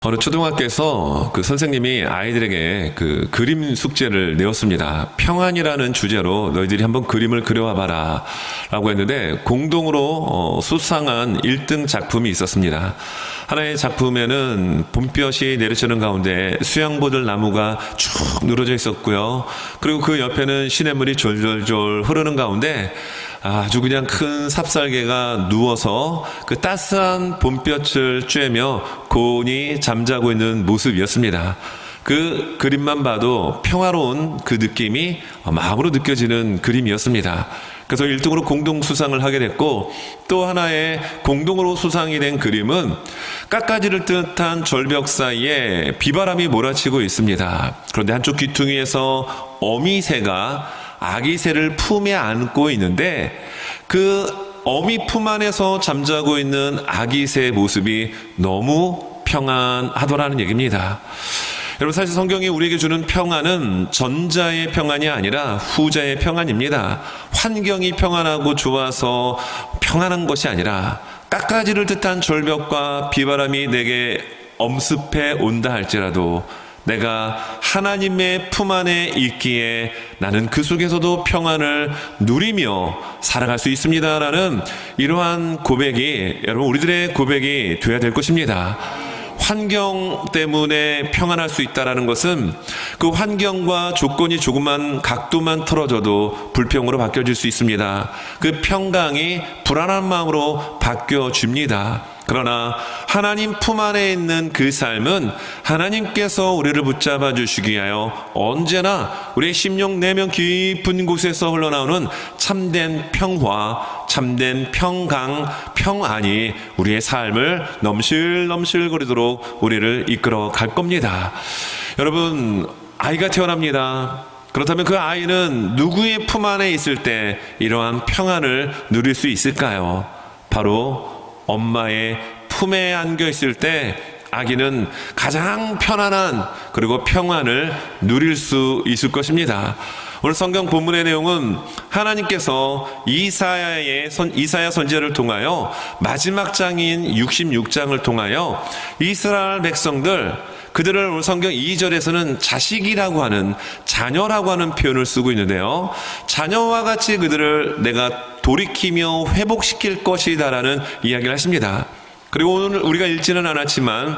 어느 초등학교에서 그 선생님이 아이들에게 그 그림 숙제를 내었습니다. 평안이라는 주제로 너희들이 한번 그림을 그려와 봐라 라고 했는데 공동으로 수상한 1등 작품이 있었습니다. 하나의 작품에는 봄볕이 내리치는 가운데 수양보들 나무가 쭉 늘어져 있었고요. 그리고 그 옆에는 시냇물이 졸졸졸 흐르는 가운데 아주 그냥 큰 삽살개가 누워서 그 따스한 봄볕을 쬐며 고온히 잠자고 있는 모습이었습니다. 그 그림만 봐도 평화로운 그 느낌이 마음으로 느껴지는 그림이었습니다. 그래서 1등으로 공동 수상을 하게 됐고, 또 하나의 공동으로 수상이 된 그림은 깎아지를 듯한 절벽 사이에 비바람이 몰아치고 있습니다. 그런데 한쪽 귀퉁이에서 어미새가 아기 새를 품에 안고 있는데 그 어미 품 안에서 잠자고 있는 아기 새의 모습이 너무 평안하더라는 얘기입니다. 여러분, 사실 성경이 우리에게 주는 평안은 전자의 평안이 아니라 후자의 평안입니다. 환경이 평안하고 좋아서 평안한 것이 아니라 깎아지를 듯한 절벽과 비바람이 내게 엄습해 온다 할지라도 내가 하나님의 품 안에 있기에 나는 그 속에서도 평안을 누리며 살아갈 수 있습니다라는 이러한 고백이 여러분 우리들의 고백이 되어야 될 것입니다. 환경 때문에 평안할 수 있다는 것은 그 환경과 조건이 조금만 각도만 틀어져도 불평으로 바뀌어질 수 있습니다. 그 평강이 불안한 마음으로 바뀌어집니다. 그러나 하나님 품 안에 있는 그 삶은 하나님께서 우리를 붙잡아 주시기 위하여 언제나 우리의 심령 내면 깊은 곳에서 흘러나오는 참된 평화, 참된 평강, 평안이 우리의 삶을 넘실넘실거리도록 우리를 이끌어 갈 겁니다. 여러분, 아이가 태어납니다. 그렇다면 그 아이는 누구의 품 안에 있을 때 이러한 평안을 누릴 수 있을까요? 바로 엄마의 품에 안겨 있을 때 아기는 가장 편안한 그리고 평안을 누릴 수 있을 것입니다. 오늘 성경 본문의 내용은 하나님께서 이사야 선지자를 통하여 마지막 장인 66장을 통하여 이스라엘 백성들 그들을 오늘 성경 2절에서는 자식이라고 하는 자녀라고 하는 표현을 쓰고 있는데요. 자녀와 같이 그들을 내가 돌이키며 회복시킬 것이다라는 이야기를 하십니다. 그리고 오늘 우리가 읽지는 않았지만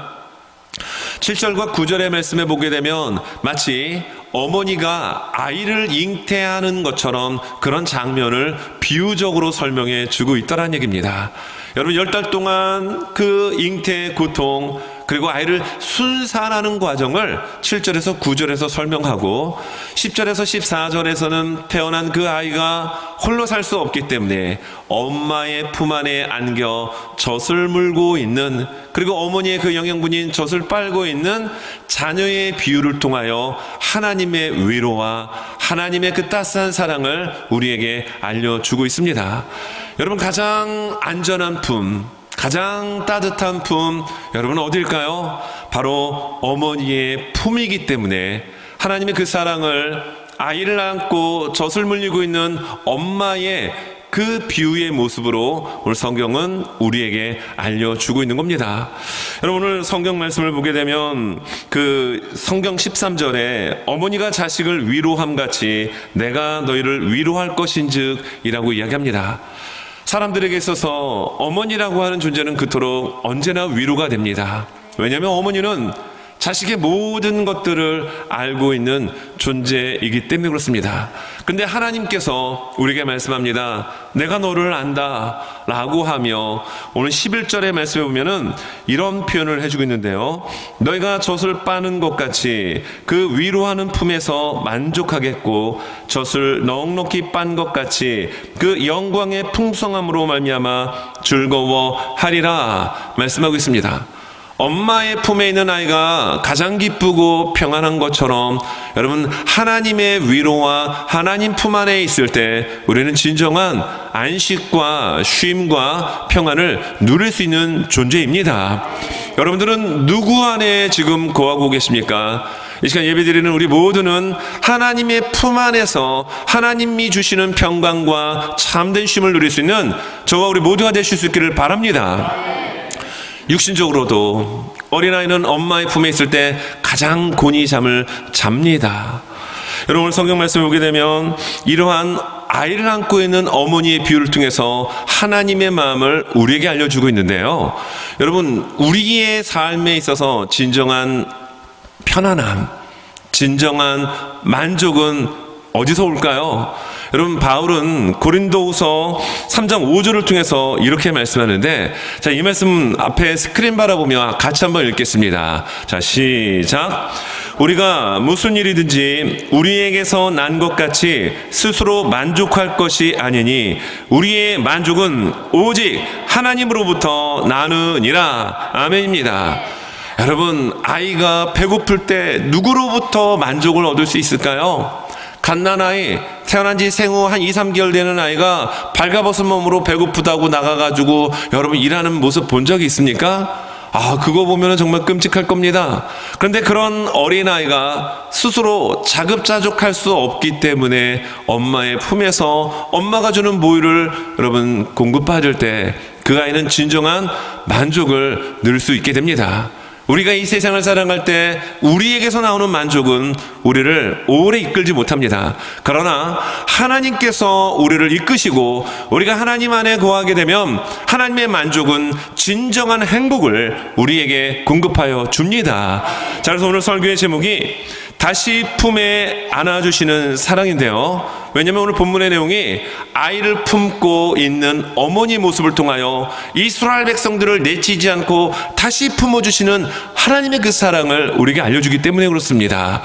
7절과 9절의 말씀에 보게 되면 마치 어머니가 아이를 잉태하는 것처럼 그런 장면을 비유적으로 설명해 주고 있다는 얘기입니다. 여러분, 10달 동안 그 잉태의 고통 그리고 아이를 순산하는 과정을 7절에서 9절에서 설명하고 10절에서 14절에서는 태어난 그 아이가 홀로 살 수 없기 때문에 엄마의 품 안에 안겨 젖을 물고 있는, 그리고 어머니의 그 영양분인 젖을 빨고 있는 자녀의 비유를 통하여 하나님의 위로와 하나님의 그 따스한 사랑을 우리에게 알려주고 있습니다. 여러분, 가장 안전한 품, 가장 따뜻한 품, 여러분 어딜까요? 바로 어머니의 품이기 때문에 하나님의 그 사랑을 아이를 안고 젖을 물리고 있는 엄마의 그 비유의 모습으로 오늘 성경은 우리에게 알려주고 있는 겁니다. 여러분, 오늘 성경 말씀을 보게 되면 그 성경 13절에 어머니가 자식을 위로함 같이 내가 너희를 위로할 것인즉 이라고 이야기합니다. 사람들에게 있어서 어머니라고 하는 존재는 그토록 언제나 위로가 됩니다. 왜냐하면 어머니는 자식의 모든 것들을 알고 있는 존재이기 때문에 그렇습니다. 그런데 하나님께서 우리에게 말씀합니다. 내가 너를 안다 라고 하며 오늘 11절의 말씀에 보면은 이런 표현을 해주고 있는데요. 너희가 젖을 빠는 것 같이 그 위로하는 품에서 만족하겠고 젖을 넉넉히 빤 것 같이 그 영광의 풍성함으로 말미암아 즐거워하리라 말씀하고 있습니다. 엄마의 품에 있는 아이가 가장 기쁘고 평안한 것처럼 여러분, 하나님의 위로와 하나님 품 안에 있을 때 우리는 진정한 안식과 쉼과 평안을 누릴 수 있는 존재입니다. 여러분들은 누구 안에 지금 거하고 계십니까? 이 시간 예배드리는 우리 모두는 하나님의 품 안에서 하나님이 주시는 평강과 참된 쉼을 누릴 수 있는 저와 우리 모두가 되실 수 있기를 바랍니다. 육신적으로도 어린아이는 엄마의 품에 있을 때 가장 곤히 잠을 잡니다. 여러분, 오늘 성경 말씀을 보게 되면 이러한 아이를 안고 있는 어머니의 비유를 통해서 하나님의 마음을 우리에게 알려주고 있는데요. 여러분, 우리의 삶에 있어서 진정한 편안함, 진정한 만족은 어디서 올까요? 여러분, 바울은 고린도후서 3장 5절을 통해서 이렇게 말씀하는데, 자, 이 말씀 앞에 스크린 바라보며 같이 한번 읽겠습니다. 자, 시작. 우리가 무슨 일이든지 우리에게서 난 것 같이 스스로 만족할 것이 아니니 우리의 만족은 오직 하나님으로부터 나느니라. 아멘입니다. 여러분, 아이가 배고플 때 누구로부터 만족을 얻을 수 있을까요? 갓난아이, 태어난 지 생후 한 2, 3개월 되는 아이가 발가벗은 몸으로 배고프다고 나가가지고 여러분 일하는 모습 본 적이 있습니까? 그거 보면 정말 끔찍할 겁니다. 그런데 그런 어린아이가 스스로 자급자족할 수 없기 때문에 엄마의 품에서 엄마가 주는 모유를 여러분 공급받을 때 그 아이는 진정한 만족을 누릴 수 있게 됩니다. 우리가 이 세상을 살아갈 때 우리에게서 나오는 만족은 우리를 오래 이끌지 못합니다. 그러나 하나님께서 우리를 이끄시고 우리가 하나님 안에 거하게 되면 하나님의 만족은 진정한 행복을 우리에게 공급하여 줍니다. 자, 그래서 오늘 설교의 제목이 다시 품에 안아주시는 사랑인데요. 왜냐하면 오늘 본문의 내용이 아이를 품고 있는 어머니 모습을 통하여 이스라엘 백성들을 내치지 않고 다시 품어주시는 하나님의 그 사랑을 우리에게 알려주기 때문에 그렇습니다.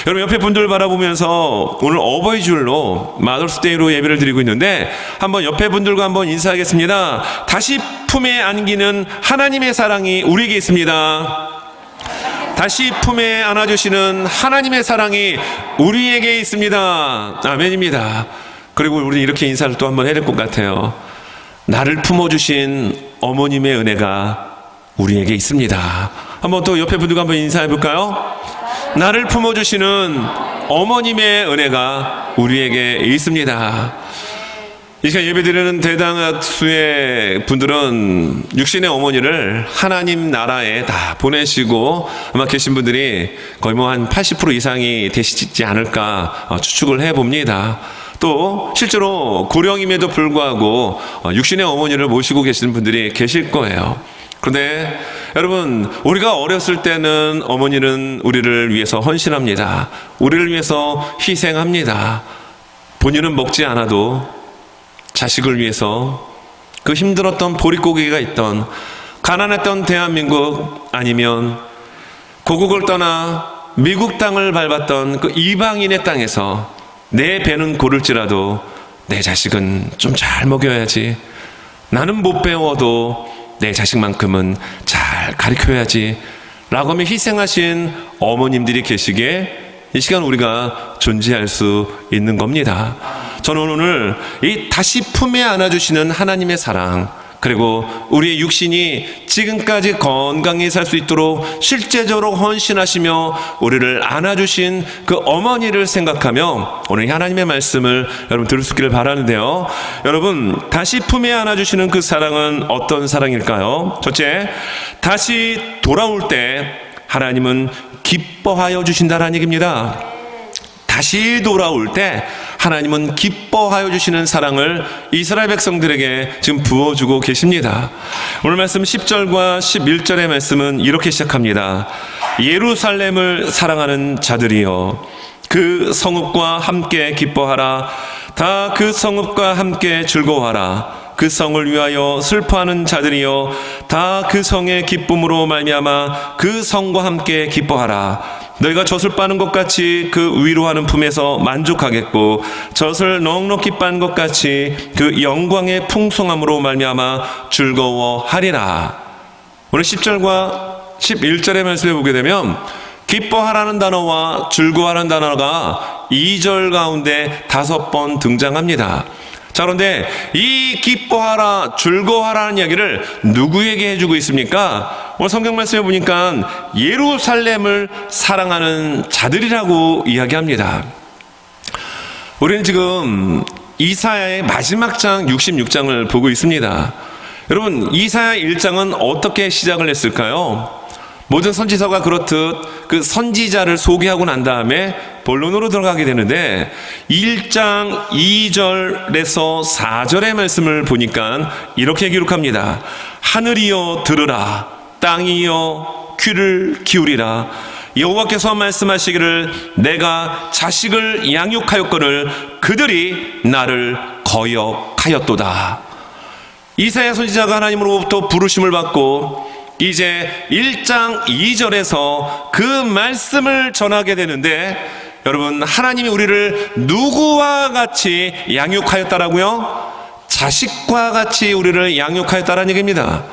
여러분, 옆에 분들 바라보면서 오늘 어버이 주일로 마더스데이로 예배를 드리고 있는데 한번 옆에 분들과 한번 인사하겠습니다. 다시 품에 안기는 하나님의 사랑이 우리에게 있습니다. 다시 품에 안아주시는 하나님의 사랑이 우리에게 있습니다. 아멘입니다. 그리고 우리 이렇게 인사를 또 한번 해야 될 것 같아요. 나를 품어주신 어머님의 은혜가 우리에게 있습니다. 한번 또 옆에 분들과 한번 인사해 볼까요? 나를 품어주시는 어머님의 은혜가 우리에게 있습니다. 이 시간 예배드리는 대다수의 분들은 육신의 어머니를 하나님 나라에 다 보내시고 아마 계신 분들이 거의 뭐 한 80% 이상이 되시지 않을까 추측을 해봅니다. 또 실제로 고령임에도 불구하고 육신의 어머니를 모시고 계시는 분들이 계실 거예요. 그런데 여러분, 우리가 어렸을 때는 어머니는 우리를 위해서 헌신합니다. 우리를 위해서 희생합니다. 본인은 먹지 않아도 자식을 위해서 그 힘들었던 보릿고개가 있던 가난했던 대한민국 아니면 고국을 떠나 미국 땅을 밟았던 그 이방인의 땅에서 내 배는 고를지라도 내 자식은 좀 잘 먹여야지, 나는 못 배워도 내 자식만큼은 잘 가르쳐야지 라고 하며 희생하신 어머님들이 계시기에 이 시간 우리가 존재할 수 있는 겁니다. 저는 오늘 이 다시 품에 안아주시는 하나님의 사랑, 그리고 우리의 육신이 지금까지 건강히 살 수 있도록 실제적으로 헌신하시며 우리를 안아주신 그 어머니를 생각하며 오늘 하나님의 말씀을 여러분 들을 수 있기를 바라는데요. 여러분, 다시 품에 안아주시는 그 사랑은 어떤 사랑일까요? 첫째, 다시 돌아올 때 하나님은 기뻐하여 주신다라는 얘기입니다. 다시 돌아올 때 하나님은 기뻐하여 주시는 사랑을 이스라엘 백성들에게 지금 부어주고 계십니다. 오늘 말씀 10절과 11절의 말씀은 이렇게 시작합니다. 예루살렘을 사랑하는 자들이여, 그 성읍과 함께 기뻐하라. 다 그 성읍과 함께 즐거워하라. 그 성을 위하여 슬퍼하는 자들이여, 다 그 성의 기쁨으로 말미암아 그 성과 함께 기뻐하라. 너희가 젖을 빠는 것 같이 그 위로하는 품에서 만족하겠고, 젖을 넉넉히 빤 것 같이 그 영광의 풍성함으로 말미암아 즐거워하리라. 오늘 10절과 11절의 말씀을 보게 되면 기뻐하라는 단어와 즐거워하라는 단어가 2절 가운데 5번 등장합니다. 자, 그런데 이 기뻐하라, 즐거워하라는 이야기를 누구에게 해주고 있습니까? 오늘 성경 말씀에 보니까 예루살렘을 사랑하는 자들이라고 이야기합니다. 우리는 지금 이사야의 마지막 장 66장을 보고 있습니다. 여러분, 이사야 1장은 어떻게 시작을 했을까요? 모든 선지서가 그렇듯 그 선지자를 소개하고 난 다음에 본론으로 들어가게 되는데 1장 2절에서 4절의 말씀을 보니까 이렇게 기록합니다. 하늘이여 들으라, 땅이여 귀를 기울이라. 여호와께서 말씀하시기를 내가 자식을 양육하였거늘 그들이 나를 거역하였도다. 이사야 선지자가 하나님으로부터 부르심을 받고 이제 1장 2절에서 그 말씀을 전하게 되는데, 여러분, 하나님이 우리를 누구와 같이 양육하였다라고요? 자식과 같이 우리를 양육하였다라는 얘기입니다.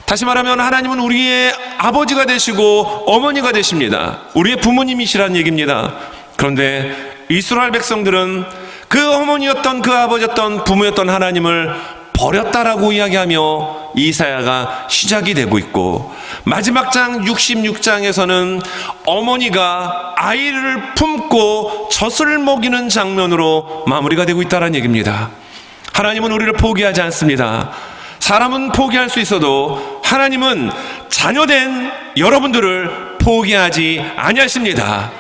다시 말하면 하나님은 우리의 아버지가 되시고 어머니가 되십니다. 우리의 부모님이시라는 얘기입니다. 그런데 이스라엘 백성들은 그 어머니였던, 그 아버지였던, 부모였던 하나님을 버렸다라고 이야기하며 이사야가 시작이 되고 있고, 마지막 장 66장에서는 어머니가 아이를 품고 젖을 먹이는 장면으로 마무리가 되고 있다는 얘기입니다. 하나님은 우리를 포기하지 않습니다. 사람은 포기할 수 있어도 하나님은 자녀된 여러분들을 포기하지 아니하십니다.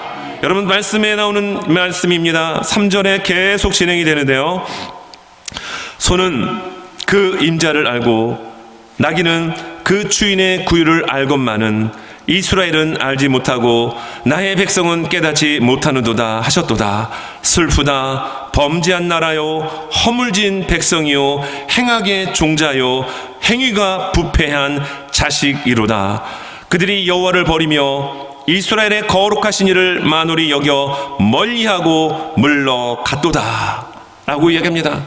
여러분, 말씀에 나오는 말씀입니다. 3절에 계속 진행이 되는데요. 소는 그 임자를 알고 나귀는 그 주인의 구유를 알건만은 이스라엘은 알지 못하고 나의 백성은 깨닫지 못하는도다 하셨도다. 슬프다. 범죄한 나라요, 허물진 백성이요, 행악의 종자요, 행위가 부패한 자식이로다. 그들이 여호와를 버리며 이스라엘의 거룩하신 이를 만홀히 여겨 멀리하고 물러갔도다 라고 이야기합니다.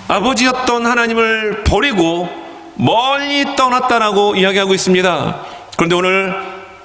아버지였던 하나님을 버리고 멀리 떠났다라고 이야기하고 있습니다. 그런데 오늘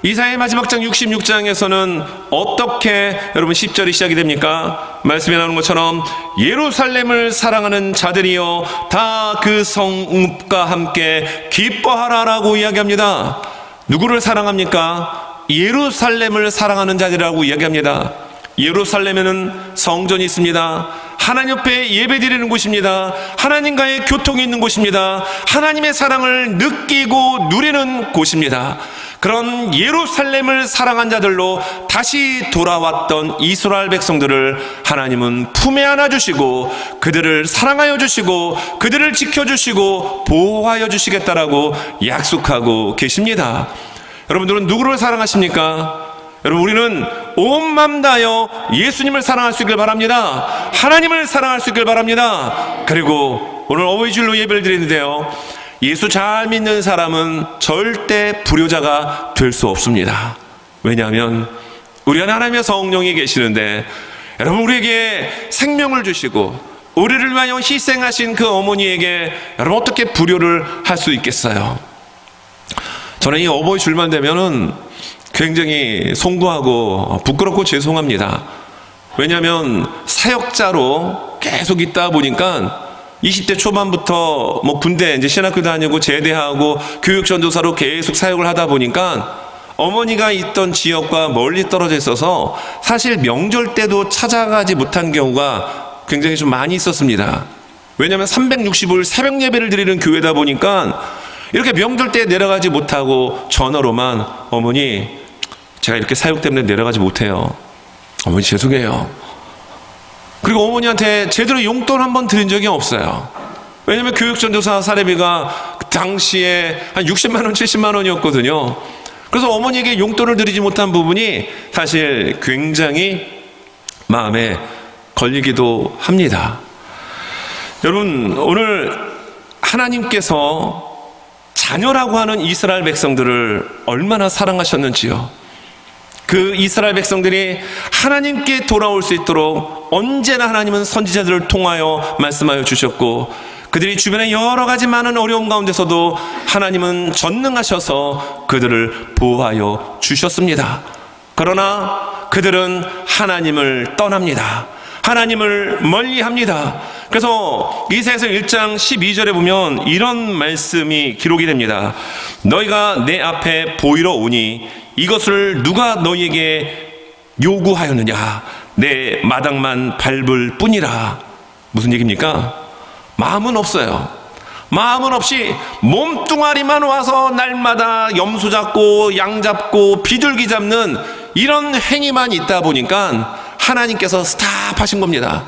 이사야의 마지막 장 66장에서는 어떻게 여러분 10절이 시작이 됩니까? 말씀에 나오는 것처럼 예루살렘을 사랑하는 자들이여 다 그 성읍과 함께 기뻐하라라고 이야기합니다. 누구를 사랑합니까? 예루살렘을 사랑하는 자들이라고 이야기합니다. 예루살렘에는 성전이 있습니다. 하나님 옆에 예배드리는 곳입니다. 하나님과의 교통이 있는 곳입니다. 하나님의 사랑을 느끼고 누리는 곳입니다. 그런 예루살렘을 사랑한 자들로 다시 돌아왔던 이스라엘 백성들을 하나님은 품에 안아주시고 그들을 사랑하여 주시고 그들을 지켜주시고 보호하여 주시겠다라고 약속하고 계십니다. 여러분들은 누구를 사랑하십니까? 여러분, 우리는 온 맘 다하여 예수님을 사랑할 수 있길 바랍니다. 하나님을 사랑할 수 있길 바랍니다. 그리고 오늘 어버이주일로 예배를 드리는데요, 예수 잘 믿는 사람은 절대 불효자가 될 수 없습니다. 왜냐하면 우리 안에 하나님의 성령이 계시는데, 여러분, 우리에게 생명을 주시고 우리를 위하여 희생하신 그 어머니에게 여러분 어떻게 불효를 할 수 있겠어요? 저는 이 어버이주일만 되면은 굉장히 송구하고 부끄럽고 죄송합니다. 왜냐하면 사역자로 계속 있다 보니까 20대 초반부터 뭐 군대 이제 신학교 다니고 제대하고 교육전도사로 계속 사역을 하다 보니까 어머니가 있던 지역과 멀리 떨어져 있어서 사실 명절 때도 찾아가지 못한 경우가 굉장히 좀 많이 있었습니다. 왜냐하면 365일 새벽 예배를 드리는 교회다 보니까 이렇게 명절 때 내려가지 못하고 전화로만 어머니 제가 이렇게 사역 때문에 내려가지 못해요. 어머니 죄송해요. 그리고 어머니한테 제대로 용돈 한번 드린 적이 없어요. 왜냐하면 교육전도사 사례비가 그 당시에 한 60만 원, 70만 원이었거든요. 그래서 어머니에게 용돈을 드리지 못한 부분이 사실 굉장히 마음에 걸리기도 합니다. 여러분, 오늘 하나님께서 자녀라고 하는 이스라엘 백성들을 얼마나 사랑하셨는지요. 그 이스라엘 백성들이 하나님께 돌아올 수 있도록 언제나 하나님은 선지자들을 통하여 말씀하여 주셨고, 그들이 주변에 여러 가지 많은 어려움 가운데서도 하나님은 전능하셔서 그들을 보호하여 주셨습니다. 그러나 그들은 하나님을 떠납니다. 하나님을 멀리합니다. 그래서 이사야서 1장 12절에 보면 이런 말씀이 기록이 됩니다. 너희가 내 앞에 보이러 오니 이것을 누가 너희에게 요구하였느냐? 내 마당만 밟을 뿐이라. 무슨 얘기입니까? 마음은 없어요. 마음은 없이 몸뚱아리만 와서 날마다 염소 잡고 양 잡고 비둘기 잡는 이런 행위만 있다 보니까 하나님께서 스탑하신 겁니다.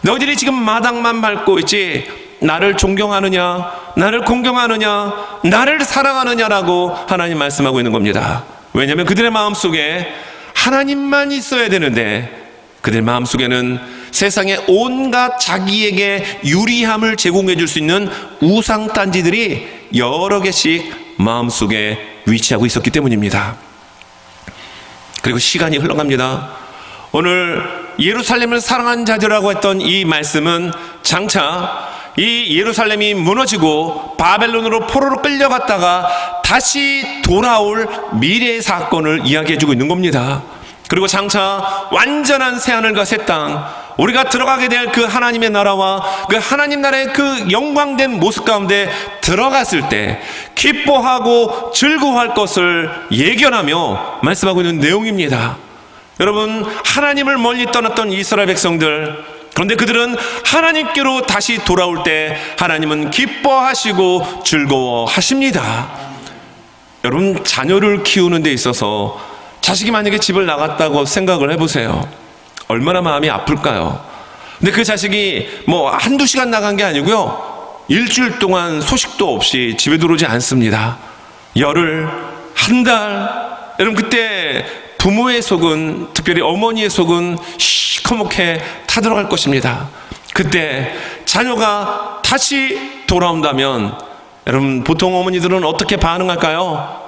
너희들이 지금 마당만 밟고 있지 나를 존경하느냐, 나를 공경하느냐, 나를 사랑하느냐라고 하나님 말씀하고 있는 겁니다. 왜냐하면 그들의 마음속에 하나님만 있어야 되는데 그들 마음속에는 세상의 온갖 자기에게 유리함을 제공해 줄 수 있는 우상단지들이 여러 개씩 마음속에 위치하고 있었기 때문입니다. 그리고 시간이 흘러갑니다. 오늘 예루살렘을 사랑한 자들이라고 했던 이 말씀은 장차 이 예루살렘이 무너지고 바벨론으로 포로로 끌려갔다가 다시 돌아올 미래의 사건을 이야기해 주고 있는 겁니다. 그리고 장차 완전한 새하늘과 새 땅, 우리가 들어가게 될 그 하나님의 나라와 그 하나님 나라의 그 영광된 모습 가운데 들어갔을 때 기뻐하고 즐거워할 것을 예견하며 말씀하고 있는 내용입니다. 여러분, 하나님을 멀리 떠났던 이스라엘 백성들, 그런데 그들은 하나님께로 다시 돌아올 때 하나님은 기뻐하시고 즐거워하십니다. 여러분, 자녀를 키우는 데 있어서 자식이 만약에 집을 나갔다고 생각을 해보세요. 얼마나 마음이 아플까요? 근데 그 자식이 뭐 한두 시간 나간 게 아니고요, 일주일 동안 소식도 없이 집에 들어오지 않습니다. 열흘, 한 달. 여러분, 그때 부모의 속은, 특별히 어머니의 속은 시커멓게 타들어갈 것입니다. 그때 자녀가 다시 돌아온다면 여러분, 보통 어머니들은 어떻게 반응할까요?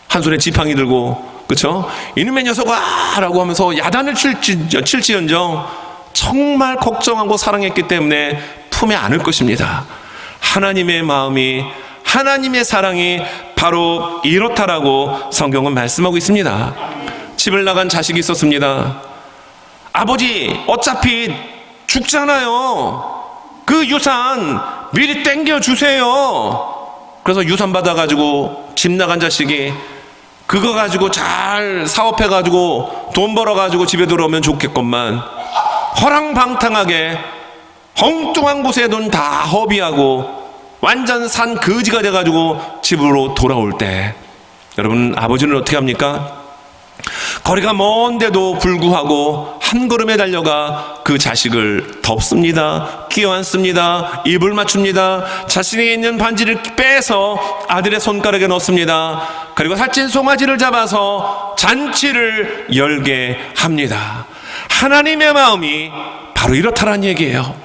한 손에 지팡이 들고, 그렇죠? 이놈의 녀석아 라고 하면서 야단을 칠지언정 정말 걱정하고 사랑했기 때문에 품에 안을 것입니다. 하나님의 마음이, 하나님의 사랑이 바로 이렇다라고 성경은 말씀하고 있습니다. 집을 나간 자식이 있었습니다. 아버지, 어차피 죽잖아요. 그 유산 미리 땡겨주세요. 그래서 유산 받아가지고 집 나간 자식이 그거 가지고 잘 사업해가지고 돈 벌어가지고 집에 들어오면 좋겠건만, 허랑방탕하게 엉뚱한 곳에 돈 다 허비하고 완전 산 거지가 돼가지고 집으로 돌아올 때 여러분, 아버지는 어떻게 합니까? 거리가 먼데도 불구하고 한 걸음에 달려가 그 자식을 덮습니다. 끼워안습니다. 입을 맞춥니다. 자신에게 있는 반지를 빼서 아들의 손가락에 넣습니다. 그리고 살찐 송아지를 잡아서 잔치를 열게 합니다. 하나님의 마음이 바로 이렇다는 얘기예요.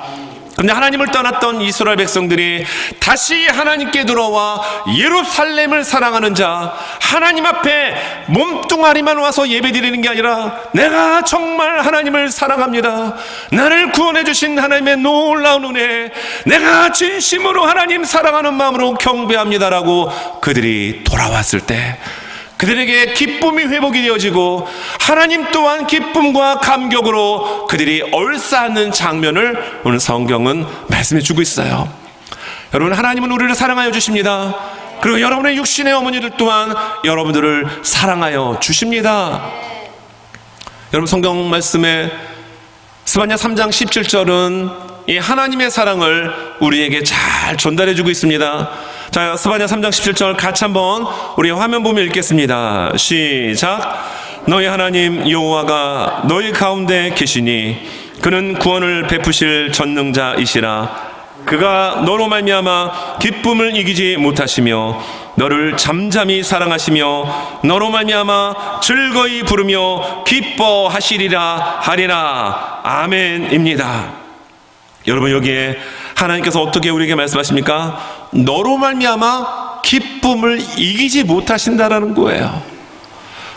그런데 하나님을 떠났던 이스라엘 백성들이 다시 하나님께 들어와 예루살렘을 사랑하는 자, 하나님 앞에 몸뚱아리만 와서 예배드리는 게 아니라 내가 정말 하나님을 사랑합니다, 나를 구원해 주신 하나님의 놀라운 은혜, 내가 진심으로 하나님 사랑하는 마음으로 경배합니다라고 그들이 돌아왔을 때 그들에게 기쁨이 회복이 되어지고 하나님 또한 기쁨과 감격으로 그들이 얼싸는 장면을 오늘 성경은 말씀해 주고 있어요. 여러분, 하나님은 우리를 사랑하여 주십니다. 그리고 여러분의 육신의 어머니들 또한 여러분들을 사랑하여 주십니다. 여러분, 성경 말씀에 스바냐 3장 17절은 이 하나님의 사랑을 우리에게 잘 전달해 주고 있습니다. 자, 스바냐 3장 17절 같이 한번 우리 화면 보며 읽겠습니다. 시작. 너희 하나님 여호와가 너희 가운데 계시니 그는 구원을 베푸실 전능자이시라. 그가 너로 말미암아 기쁨을 이기지 못하시며 너를 잠잠히 사랑하시며 너로 말미암아 즐거이 부르며 기뻐하시리라 하리라. 아멘입니다. 여러분, 여기에 하나님께서 어떻게 우리에게 말씀하십니까? 너로 말미암아 기쁨을 이기지 못하신다라는 거예요.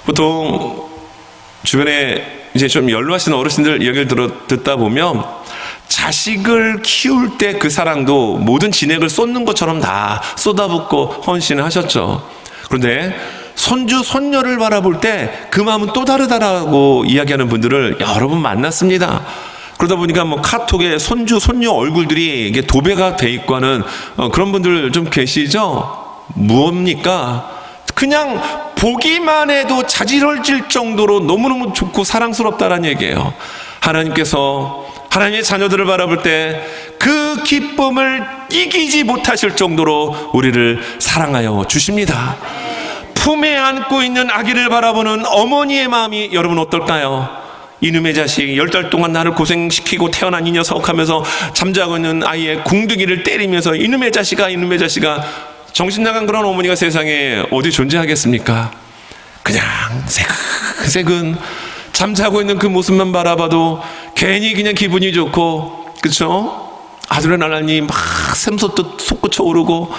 보통 주변에 이제 좀 연로하신 어르신들 이야기를 듣다 보면 자식을 키울 때 그 사랑도 모든 진액을 쏟는 것처럼 다 쏟아붓고 헌신을 하셨죠. 그런데 손주 손녀를 바라볼 때 그 마음은 또 다르다라고 이야기하는 분들을 여러 분 만났습니다. 그러다 보니까 뭐 카톡에 손주 손녀 얼굴들이 이게 도배가 돼 있고 하는 그런 분들 좀 계시죠? 무엇입니까? 그냥 보기만 해도 자지러질 정도로 너무너무 좋고 사랑스럽다라는 얘기예요. 하나님께서 하나님의 자녀들을 바라볼 때 그 기쁨을 이기지 못하실 정도로 우리를 사랑하여 주십니다. 품에 안고 있는 아기를 바라보는 어머니의 마음이 여러분 어떨까요? 이놈의 자식 10달 동안 나를 고생시키고 태어난 이 녀석 하면서 잠자고 있는 아이의 궁둥이를 때리면서 이놈의 자식아 정신 나간 그런 어머니가 세상에 어디 존재하겠습니까? 그냥 새근 잠자고 있는 그 모습만 바라봐도 괜히 그냥 기분이 좋고, 그렇죠? 아드레날린이 막 샘솟듯 솟구쳐 오르고,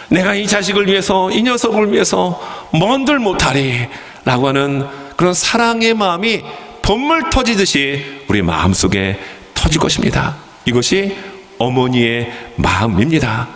내가 이 자식을 위해서, 이 녀석을 위해서 뭔들 못하리 라고 하는 그런 사랑의 마음이 본물 터지듯이 우리 마음속에 터질 것입니다. 이것이 어머니의 마음입니다.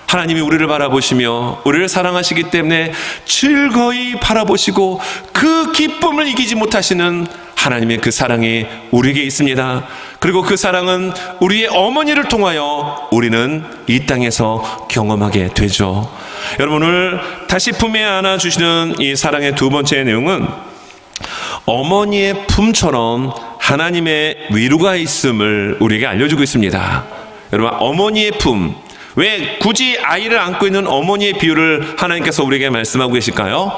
하나님이 우리를 바라보시며 우리를 사랑하시기 때문에 즐거이 바라보시고 그 기쁨을 이기지 못하시는 하나님의 그 사랑이 우리에게 있습니다. 그리고 그 사랑은 우리의 어머니를 통하여 우리는 이 땅에서 경험하게 되죠. 여러분, 오늘 다시 품에 안아주시는 이 사랑의 두 번째 내용은 어머니의 품처럼 하나님의 위로가 있음을 우리에게 알려주고 있습니다. 여러분, 어머니의 품, 왜 굳이 아이를 안고 있는 어머니의 비유를 하나님께서 우리에게 말씀하고 계실까요?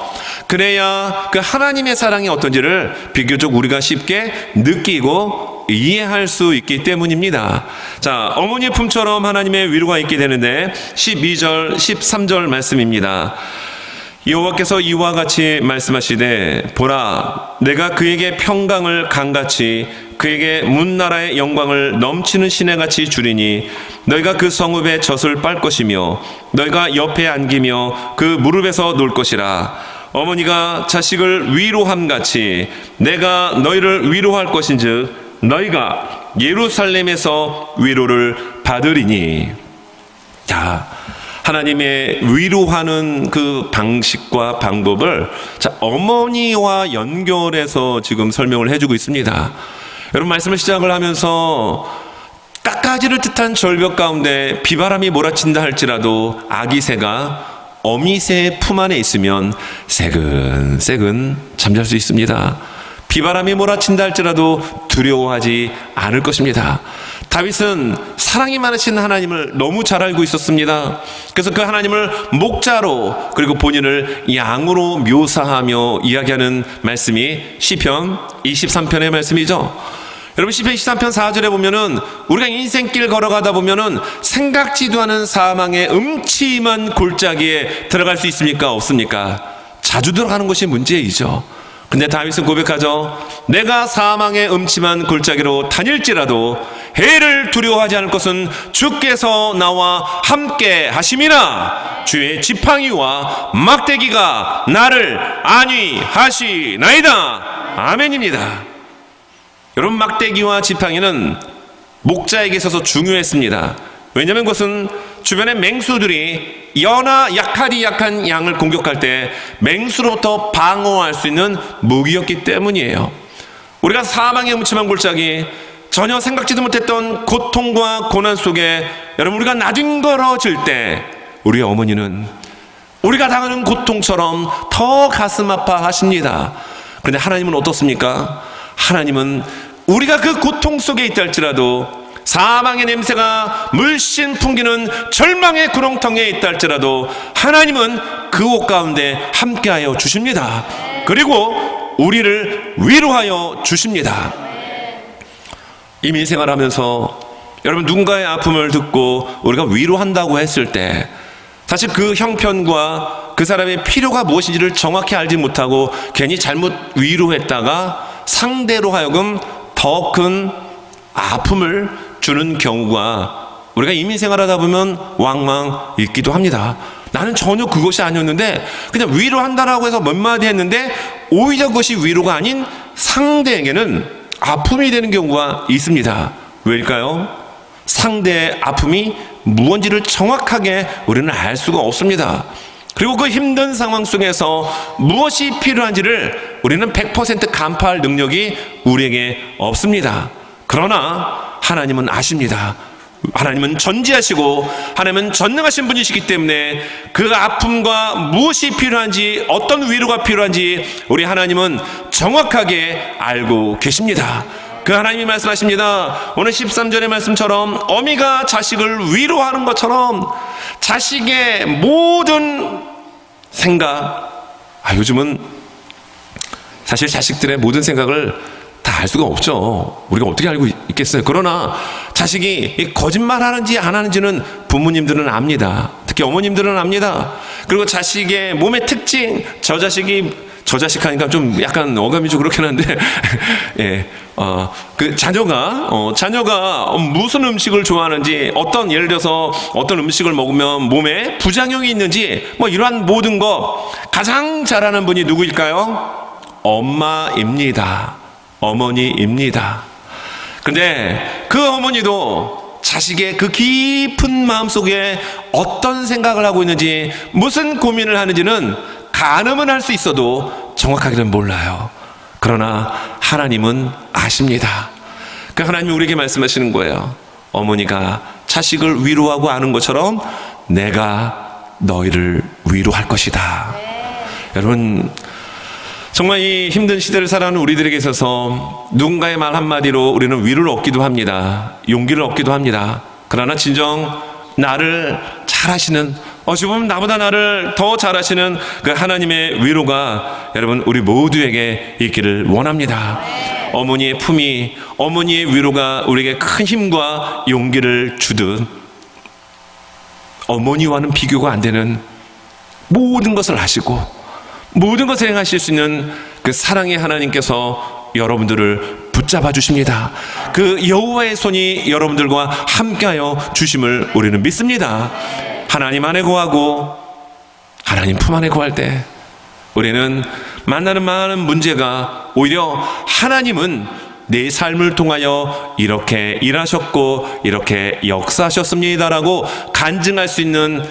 그래야 그 하나님의 사랑이 어떤지를 비교적 우리가 쉽게 느끼고 이해할 수 있기 때문입니다. 자, 어머니의 품처럼 하나님의 위로가 있게 되는데 12절, 13절 말씀입니다. 여호와께서 이와 같이 말씀하시되 보라, 내가 그에게 평강을 강같이 그에게 문나라의 영광을 넘치는 시내같이 주리니 너희가 그 성읍의 젖을 빨 것이며 너희가 옆에 안기며 그 무릎에서 놀 것이라. 어머니가 자식을 위로함같이 내가 너희를 위로할 것인즉 너희가 예루살렘에서 위로를 받으리니. 자, 하나님의 위로하는 그 방식과 방법을 어머니와 연결해서 지금 설명을 해주고 있습니다. 여러분, 말씀을 시작을 하면서 깎아지를 뜻한 절벽 가운데 비바람이 몰아친다 할지라도 아기 새가 어미새의 품 안에 있으면 새근새근 잠잘 수 있습니다. 비바람이 몰아친다 할지라도 두려워하지 않을 것입니다. 다윗은 사랑이 많으신 하나님을 너무 잘 알고 있었습니다. 그래서 그 하나님을 목자로 그리고 본인을 양으로 묘사하며 이야기하는 말씀이 시편 23편의 말씀이죠. 여러분, 시편 23편 4절에 보면은 우리가 인생길 걸어가다 보면은 생각지도 않은 사망의 음침한 골짜기에 들어갈 수 있습니까? 없습니까? 자주 들어가는 것이 문제이죠. 근데 다윗은 고백하죠. 내가 사망의 음침한 골짜기로 다닐지라도 해를 두려워하지 않을 것은 주께서 나와 함께 하심이라. 주의 지팡이와 막대기가 나를 안위하시나이다. 아멘입니다. 여러분, 막대기와 지팡이는 목자에게 있어서 중요했습니다. 왜냐하면 그것은 주변의 맹수들이 연하 약하디 약한 양을 공격할 때 맹수로부터 방어할 수 있는 무기였기 때문이에요. 우리가 사망의 음침한 골짜기, 전혀 생각지도 못했던 고통과 고난 속에 여러분, 우리가 나뒹걸어질 때 우리 어머니는 우리가 당하는 고통처럼 더 가슴 아파하십니다. 그런데 하나님은 어떻습니까? 하나님은 우리가 그 고통 속에 있다 할지라도, 사망의 냄새가 물씬 풍기는 절망의 구렁텅이에 있다 할지라도 하나님은 그 옷 가운데 함께하여 주십니다. 그리고 우리를 위로하여 주십니다. 이민 생활하면서 여러분, 누군가의 아픔을 듣고 우리가 위로한다고 했을 때 사실 그 형편과 그 사람의 필요가 무엇인지를 정확히 알지 못하고 괜히 잘못 위로했다가 상대로 하여금 더 큰 아픔을 주는 경우가 우리가 이민 생활하다 보면 왕왕 있기도 합니다. 나는 전혀 그것이 아니었는데 그냥 위로한다라고 해서 몇 마디 했는데 오히려 그것이 위로가 아닌 상대에게는 아픔이 되는 경우가 있습니다. 왜일까요? 상대의 아픔이 무언지를 정확하게 우리는 알 수가 없습니다. 그리고 그 힘든 상황 속에서 무엇이 필요한지를 우리는 100% 간파할 능력이 우리에게 없습니다. 그러나 하나님은 아십니다. 하나님은 전지하시고 하나님은 전능하신 분이시기 때문에 그 아픔과 무엇이 필요한지, 어떤 위로가 필요한지 우리 하나님은 정확하게 알고 계십니다. 그 하나님이 말씀하십니다. 오늘 13절의 말씀처럼 어미가 자식을 위로하는 것처럼 자식의 모든 생각, 요즘은 사실 자식들의 모든 생각을 다 알 수가 없죠. 우리가 어떻게 알고 있겠어요. 그러나 자식이 거짓말하는지 안 하는지는 부모님들은 압니다. 특히 어머님들은 압니다. 그리고 자식의 몸의 특징, 저 자식 하니까 좀 약간 어감이 좀 그렇긴 한데 예, 그 자녀가 무슨 음식을 좋아하는지, 예를 들어서 어떤 음식을 먹으면 몸에 부작용이 있는지, 이러한 모든 거 가장 잘 아는 분이 누구일까요? 엄마입니다. 어머니입니다. 근데 그 어머니도 자식의 그 깊은 마음속에 어떤 생각을 하고 있는지, 무슨 고민을 하는지는 가늠은 할 수 있어도 정확하게는 몰라요. 그러나 하나님은 아십니다. 그 하나님이 우리에게 말씀하시는 거예요. 어머니가 자식을 위로하고 아는 것처럼 내가 너희를 위로할 것이다. 여러분, 정말 이 힘든 시대를 살아가는 우리들에게 있어서 누군가의 말 한마디로 우리는 위로를 얻기도 합니다. 용기를 얻기도 합니다. 그러나 진정 나를 잘 아시는, 어찌 보면 나보다 나를 더 잘 아시는 그 하나님의 위로가 여러분 우리 모두에게 있기를 원합니다. 어머니의 품이, 어머니의 위로가 우리에게 큰 힘과 용기를 주듯, 어머니와는 비교가 안 되는 모든 것을 아시고 모든 것을 행하실 수 있는 그 사랑의 하나님께서 여러분들을 붙잡아 주십니다. 그 여호와의 손이 여러분들과 함께하여 주심을 우리는 믿습니다. 하나님 안에 거하고 하나님 품 안에 거할 때 우리는 만나는 많은 문제가 오히려 하나님은 내 삶을 통하여 이렇게 일하셨고 이렇게 역사하셨습니다라고 간증할 수 있는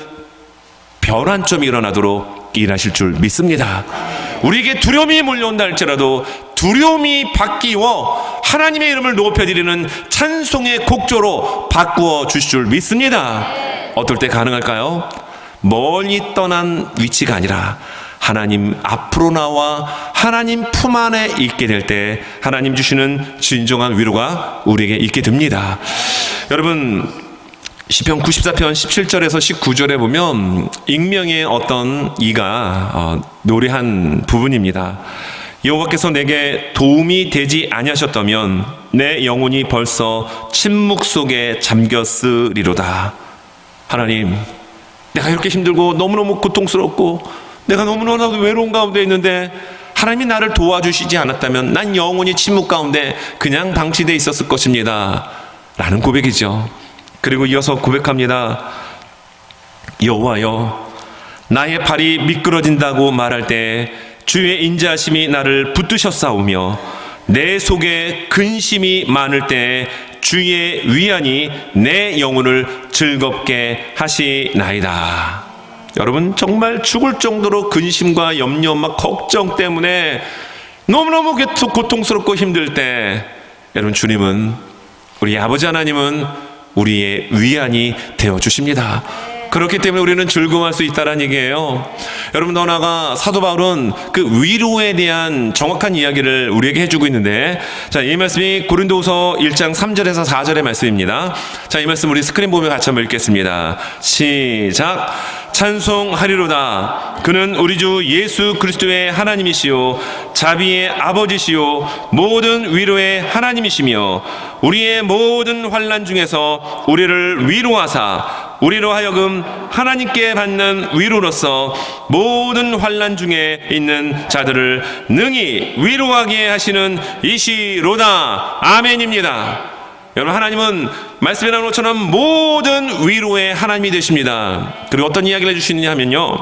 변환점이 일어나도록 일하실 줄 믿습니다. 우리에게 두려움이 몰려온다 할지라도 두려움이 바뀌어 하나님의 이름을 높여드리는 찬송의 곡조로 바꾸어 주실 줄 믿습니다. 어떨 때 가능할까요? 멀리 떠난 위치가 아니라 하나님 앞으로 나와 하나님 품 안에 있게 될 때 하나님 주시는 진정한 위로가 우리에게 있게 됩니다. 여러분, 시편 94편 17절에서 19절에 보면 익명의 어떤 이가 노래한 부분입니다. 여호와께서 내게 도움이 되지 아니하셨다면 내 영혼이 벌써 침묵 속에 잠겼으리로다. 하나님, 내가 이렇게 힘들고 너무너무 고통스럽고 내가 너무너무 외로운 가운데 있는데 하나님이 나를 도와주시지 않았다면 난 영혼이 침묵 가운데 그냥 방치되어 있었을 것입니다 라는 고백이죠. 그리고 이어서 고백합니다. 여호와여, 나의 발이 미끄러진다고 말할 때 주의 인자하심이 나를 붙드셨사오며 내 속에 근심이 많을 때 주의 위안이 내 영혼을 즐겁게 하시나이다. 여러분, 정말 죽을 정도로 근심과 염려, 걱정 때문에 너무너무 고통스럽고 힘들 때 여러분, 주님은, 우리 아버지 하나님은 우리의 위안이 되어주십니다. 그렇기 때문에 우리는 즐거워할 수 있다는 얘기예요. 여러분, 더 나아가 사도 바울은 그 위로에 대한 정확한 이야기를 우리에게 해주고 있는데, 자, 이 말씀이 고린도후서 1장 3절에서 4절의 말씀입니다. 자, 이 말씀 우리 스크린 보면 같이 한번 읽겠습니다. 시작. 찬송하리로다. 그는 우리 주 예수 그리스도의 하나님이시요 자비의 아버지시요 모든 위로의 하나님이시며 우리의 모든 환난 중에서 우리를 위로하사 우리로 하여금 하나님께 받는 위로로서 모든 환난 중에 있는 자들을 능히 위로하게 하시는 이시로다. 아멘입니다. 여러분, 하나님은 말씀에 나온 것처럼 모든 위로의 하나님이 되십니다. 그리고 어떤 이야기를 해주시느냐 하면요,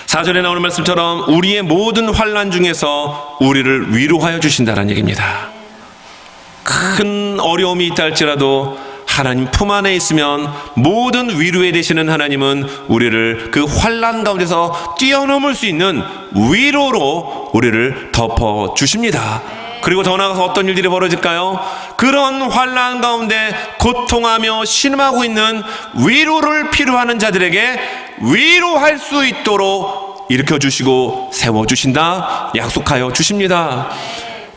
4절에 나오는 말씀처럼 우리의 모든 환난 중에서 우리를 위로하여 주신다는 얘기입니다. 큰 어려움이 있다 할지라도 하나님 품 안에 있으면 모든 위로에 되시는 하나님은 우리를 그 환난 가운데서 뛰어넘을 수 있는 위로로 우리를 덮어 주십니다. 그리고 더 나아가서 어떤 일들이 벌어질까요? 그런 환난 가운데 고통하며 신음하고 있는 위로를 필요하는 자들에게 위로할 수 있도록 일으켜 주시고 세워 주신다, 약속하여 주십니다.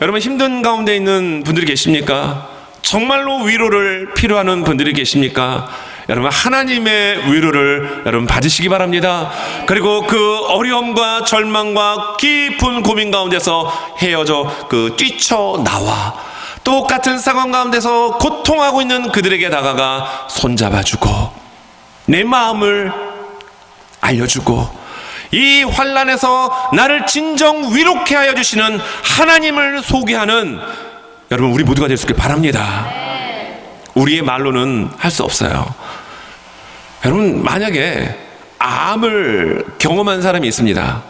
여러분 힘든 가운데 있는 분들이 계십니까? 정말로 위로를 필요하는 분들이 계십니까? 여러분 하나님의 위로를 여러분 받으시기 바랍니다. 그리고 그 어려움과 절망과 깊은 고민 가운데서 헤어져 뛰쳐나와 똑같은 상황 가운데서 고통하고 있는 그들에게 다가가 손잡아주고 내 마음을 알려주고 이 환난에서 나를 진정 위로케 하여 주시는 하나님을 소개하는 여러분 우리 모두가 될 수 있길 바랍니다. 우리의 말로는 할 수 없어요. 여러분 만약에 암을 경험한 사람이 있습니다.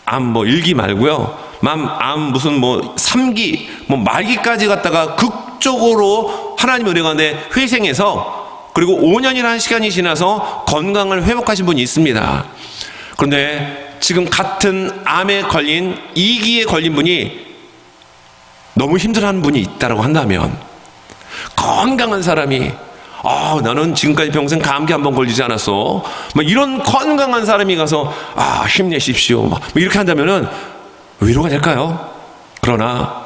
암 1기 말고요. 암 무슨 3기 말기까지 갔다가 극적으로 하나님 은혜 가운데 회생해서 그리고 5년이라는 시간이 지나서 건강을 회복하신 분이 있습니다. 그런데 지금 같은 암에 걸린 2기에 걸린 분이 너무 힘들어하는 분이 있다고 한다면 건강한 사람이 나는 지금까지 평생 감기 한 번 걸리지 않았어 이런 건강한 사람이 가서 힘내십시오 이렇게 한다면은 위로가 될까요? 그러나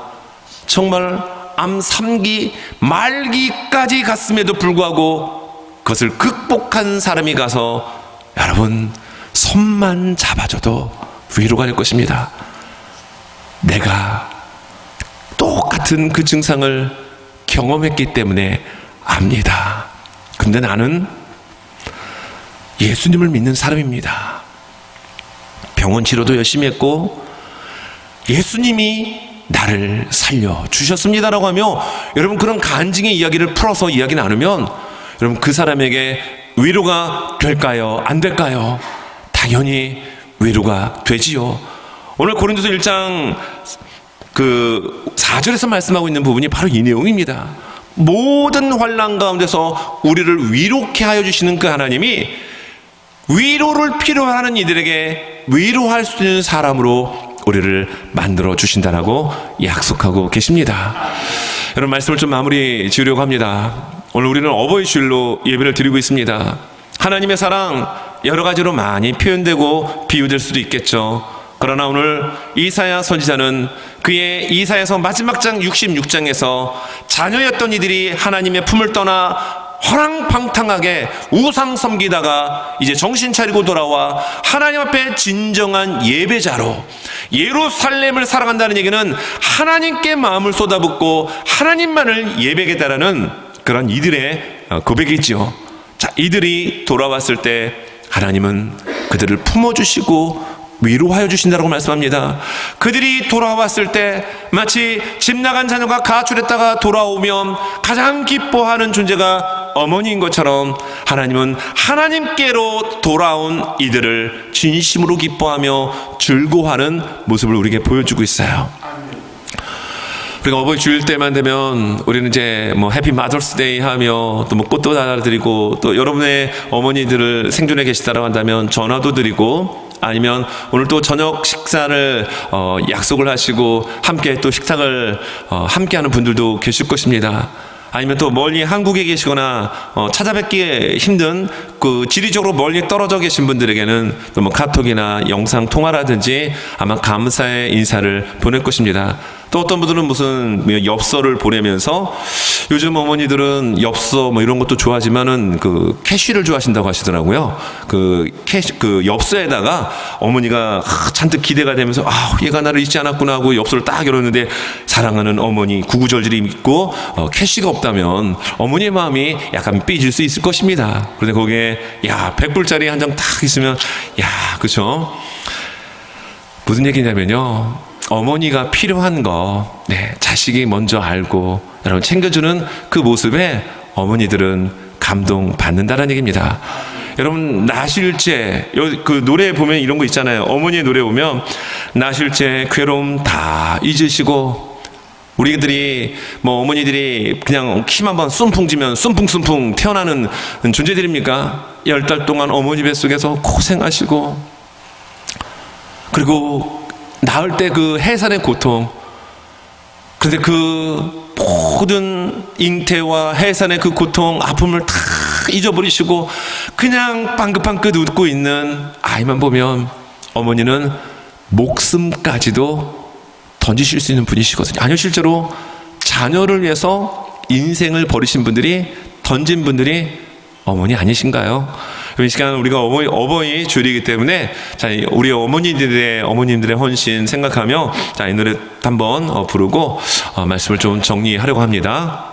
정말 암 3기 말기까지 갔음에도 불구하고 그것을 극복한 사람이 가서 여러분 손만 잡아줘도 위로가 될 것입니다. 내가 똑같은 그 증상을 경험했기 때문에 압니다. 근데 나는 예수님을 믿는 사람입니다. 병원 치료도 열심히 했고 예수님이 나를 살려주셨습니다라고 하며 여러분 그런 간증의 이야기를 풀어서 이야기 나누면 여러분 그 사람에게 위로가 될까요? 안 될까요? 당연히 위로가 되지요. 오늘 고린도서 1장 4절에서 말씀하고 있는 부분이 바로 이 내용입니다. 모든 환난 가운데서 우리를 위로케 하여 주시는 그 하나님이 위로를 필요하는 이들에게 위로할 수 있는 사람으로 우리를 만들어 주신다라고 약속하고 계십니다. 여러분 말씀을 좀 마무리 지으려고 합니다. 오늘 우리는 어버이 주일로 예배를 드리고 있습니다. 하나님의 사랑 여러 가지로 많이 표현되고 비유될 수도 있겠죠. 그러나 오늘 이사야 선지자는 그의 이사야서 마지막 장 66장에서 자녀였던 이들이 하나님의 품을 떠나 허랑방탕하게 우상 섬기다가 이제 정신 차리고 돌아와 하나님 앞에 진정한 예배자로 예루살렘을 살아간다는 얘기는 하나님께 마음을 쏟아붓고 하나님만을 예배하겠다라는 그런 이들의 고백이죠. 자, 이들이 돌아왔을 때 하나님은 그들을 품어주시고 위로하여 주신다고 말씀합니다. 그들이 돌아왔을 때 마치 집 나간 자녀가 가출했다가 돌아오면 가장 기뻐하는 존재가 어머니인 것처럼 하나님은 하나님께로 돌아온 이들을 진심으로 기뻐하며 즐거워하는 모습을 우리에게 보여주고 있어요. 우리가 어버이 주일 때만 되면 우리는 이제 해피 마더스데이 하며 또 꽃도 달아드리고 또 여러분의 어머니들을 생존해 계시다라고 한다면 전화도 드리고 아니면 오늘 또 저녁 식사를 약속을 하시고 함께 또 식탁을 함께하는 분들도 계실 것입니다. 아니면 또 멀리 한국에 계시거나 찾아뵙기 힘든 그 지리적으로 멀리 떨어져 계신 분들에게는 또 카톡이나 영상 통화라든지 아마 감사의 인사를 보낼 것입니다. 또 어떤 분들은 무슨 엽서를 보내면서 요즘 어머니들은 엽서 이런 것도 좋아하지만은 그 캐시를 좋아하신다고 하시더라고요. 그 엽서에다가 어머니가 잔뜩 기대가 되면서 얘가 나를 잊지 않았구나 하고 엽서를 딱 열었는데 사랑하는 어머니 구구절절이 있고 캐시가 없다면 어머니의 마음이 약간 삐질 수 있을 것입니다. 그런데 거기에 100불짜리 한 장 딱 있으면 그쵸? 무슨 얘기냐면요. 어머니가 필요한 거 자식이 먼저 알고 여러분 챙겨주는 그 모습에 어머니들은 감동받는다는 얘기입니다. 여러분 나실제 그 노래 보면 이런 거 있잖아요. 어머니의 노래 보면 나실제 괴로움 다 잊으시고 우리들이 어머니들이 그냥 힘 한번 쏨풍지면 쏨풍 태어나는 존재들입니까? 10달 동안 어머니 뱃속에서 고생하시고 그리고 낳을 때 그 해산의 고통 그런데 그 모든 잉태와 해산의 그 고통 아픔을 다 잊어버리시고 그냥 빵긋빵긋 웃고 있는 아이만 보면 어머니는 목숨까지도 던지실 수 있는 분이시거든요. 아니요, 실제로 자녀를 위해서 인생을 버리신 분들이, 던진 분들이 어머니 아니신가요? 이 시간 우리가 어버이 주일이기 때문에 자, 우리 어머님들의 헌신 생각하며 자, 이 노래 한번 부르고 말씀을 좀 정리하려고 합니다.